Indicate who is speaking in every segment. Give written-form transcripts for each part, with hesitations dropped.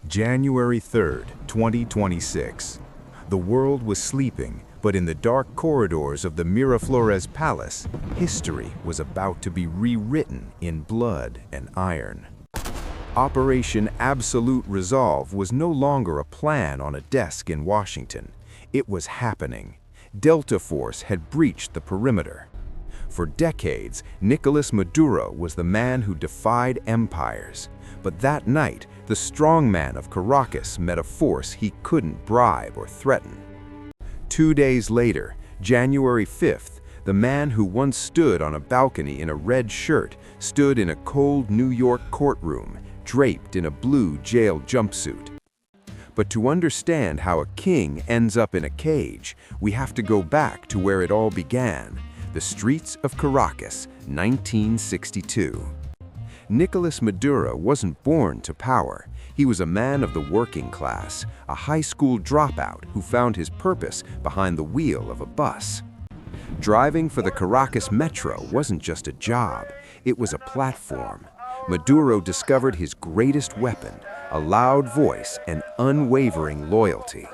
Speaker 1: January 3rd, 2026. The world was sleeping, but in the dark corridors of the Miraflores Palace, history was about to be rewritten in blood and iron. Operation Absolute Resolve was no longer a plan on a desk in Washington. It was happening. Delta Force had breached the perimeter. For decades, Nicolas Maduro was the man who defied empires. But that night, the strongman of Caracas met a force he couldn't bribe or threaten. 2 days later, January 5th, the man who once stood on a balcony in a red shirt stood in a cold New York courtroom, draped in a blue jail jumpsuit. But to understand how a king ends up in a cage, we have to go back to where it all began, the streets of Caracas, 1962. Nicolas Maduro wasn't born to power. He was a man of the working class, a high school dropout who found his purpose behind the wheel of a bus. Driving for the Caracas Metro wasn't just a job, it was a platform. Maduro discovered his greatest weapon, a loud voice and unwavering loyalty.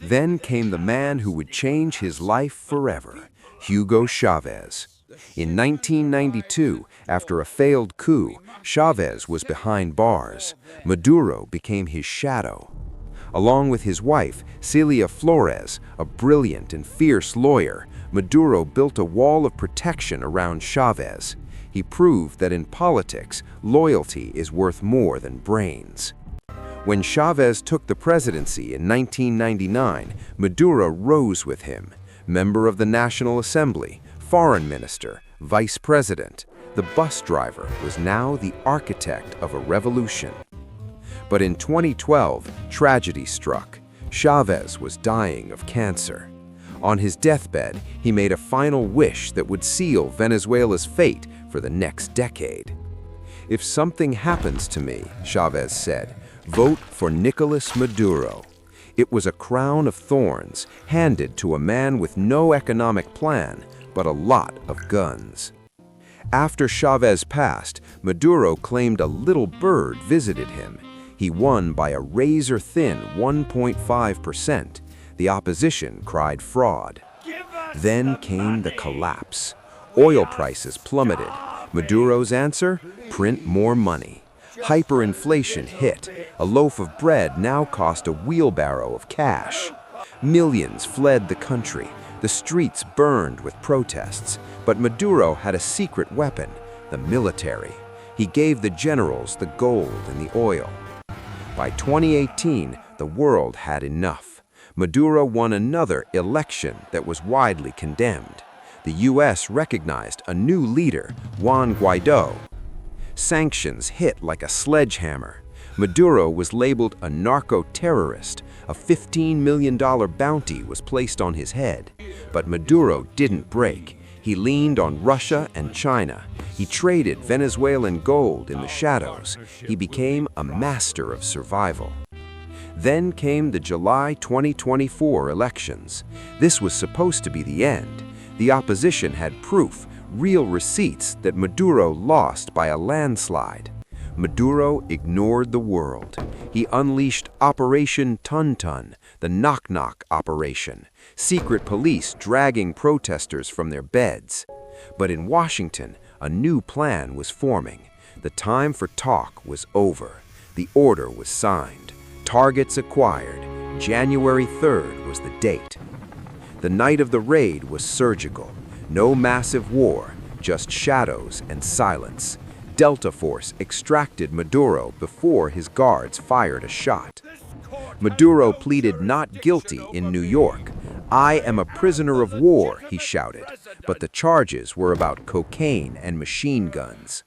Speaker 1: Then came the man who would change his life forever, Hugo Chavez. In 1992, after a failed coup, Chavez was behind bars. Maduro became his shadow. Along with his wife, Celia Flores, a brilliant and fierce lawyer, Maduro built a wall of protection around Chavez. He proved that in politics, loyalty is worth more than brains. When Chavez took the presidency in 1999, Maduro rose with him. Member of the National Assembly, foreign minister, vice president, the bus driver was now the architect of a revolution. But in 2012, tragedy struck. Chavez was dying of cancer. On his deathbed, he made a final wish that would seal Venezuela's fate for the next decade. "If something happens to me," Chavez said, "vote for Nicolas Maduro." It was a crown of thorns handed to a man with no economic plan, but a lot of guns. After Chavez passed, Maduro claimed a little bird visited him. He won by a razor-thin 1.5%. The opposition cried fraud. Then came the collapse. Oil prices plummeted. Maduro's answer? Print more money. Hyperinflation hit. A loaf of bread now cost a wheelbarrow of cash. Millions fled the country. The streets burned with protests. But Maduro had a secret weapon, the military. He gave the generals the gold and the oil. By 2018, the world had enough. Maduro won another election that was widely condemned. The U.S. recognized a new leader, Juan Guaido. Sanctions hit like a sledgehammer. Maduro was labeled a narco-terrorist. A $15 million bounty was placed on his head. But Maduro didn't break. He leaned on Russia and China. He traded Venezuelan gold in the shadows. He became a master of survival. Then came the July 2024 elections. This was supposed to be the end. The opposition had proof, real receipts, that Maduro lost by a landslide. Maduro ignored the world. He unleashed Operation Tun-Tun, the knock-knock operation, secret police dragging protesters from their beds. But in Washington, a new plan was forming. The time for talk was over. The order was signed. Targets acquired. January 3rd was the date. The night of the raid was surgical. No massive war, just shadows and silence. Delta Force extracted Maduro before his guards fired a shot. Maduro pleaded not guilty in New York. "I am a prisoner of war," he shouted, but the charges were about cocaine and machine guns.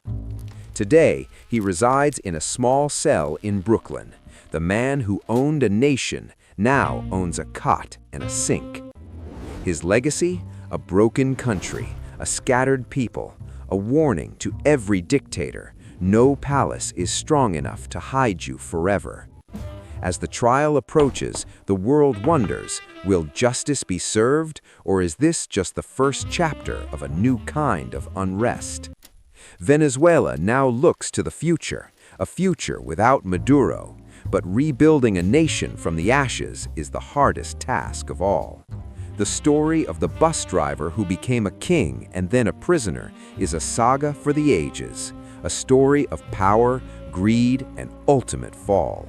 Speaker 1: Today, he resides in a small cell in Brooklyn. The man who owned a nation now owns a cot and a sink. His legacy? A broken country, a scattered people, a warning to every dictator: no palace is strong enough to hide you forever. As the trial approaches, the world wonders, will justice be served, or is this just the first chapter of a new kind of unrest? Venezuela now looks to the future, a future without Maduro.
Speaker 2: But rebuilding a nation from the ashes is the hardest task of all. The story of the bus driver who became a king and then a prisoner is a saga for the ages, a story of power, greed, and ultimate fall.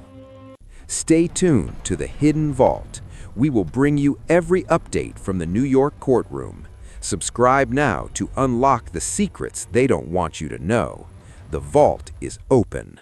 Speaker 2: Stay tuned to the Hidden Vault. We will bring you every update from the New York courtroom. Subscribe now to unlock the secrets they don't want you to know. The vault is open.